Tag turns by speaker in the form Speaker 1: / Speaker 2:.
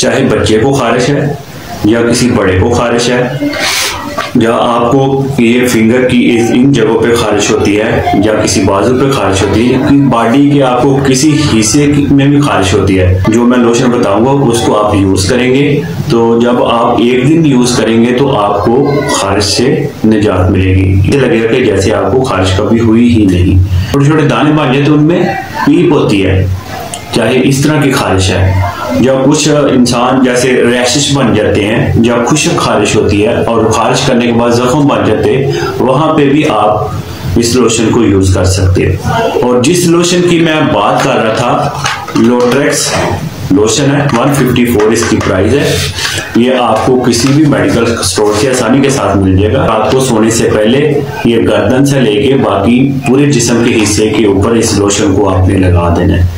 Speaker 1: चाहे बच्चे को खारिश है या किसी बड़े को खारिश है, या आपको ये फिंगर की इन जगहों पे खारिश होती है या किसी बाजू पे खारिश होती है, बॉडी के आपको किसी हिस्से में भी खारिश होती है, जो मैं लोशन बताऊंगा उसको आप यूज करेंगे तो जब आप एक दिन यूज करेंगे तो आपको खारिश से निजात मिलेगी। ये लगेगा कि जैसे आपको खारिश कभी हुई ही नहीं। छोटे छोटे दाने बन जाते हैं, उनमें पीप होती है, चाहे इस तरह की खारिश है। जब कुछ इंसान जैसे रैशेस बन जाते हैं, जब खुश्क खारिश होती है और खारिश करने के बाद जख्म बन जाते हैं, वहां पे भी आप इस लोशन को यूज कर सकते हैं। और जिस लोशन की मैं बात कर रहा था, लोट्रेक्स लोशन है, 154 इसकी प्राइस है। ये आपको किसी भी मेडिकल स्टोर से आसानी के साथ मिल जाएगा। आपको सोने से पहले ये गर्दन से लेके बाकी पूरे जिस्म के हिस्से के ऊपर इस लोशन को आपने लगा देना है।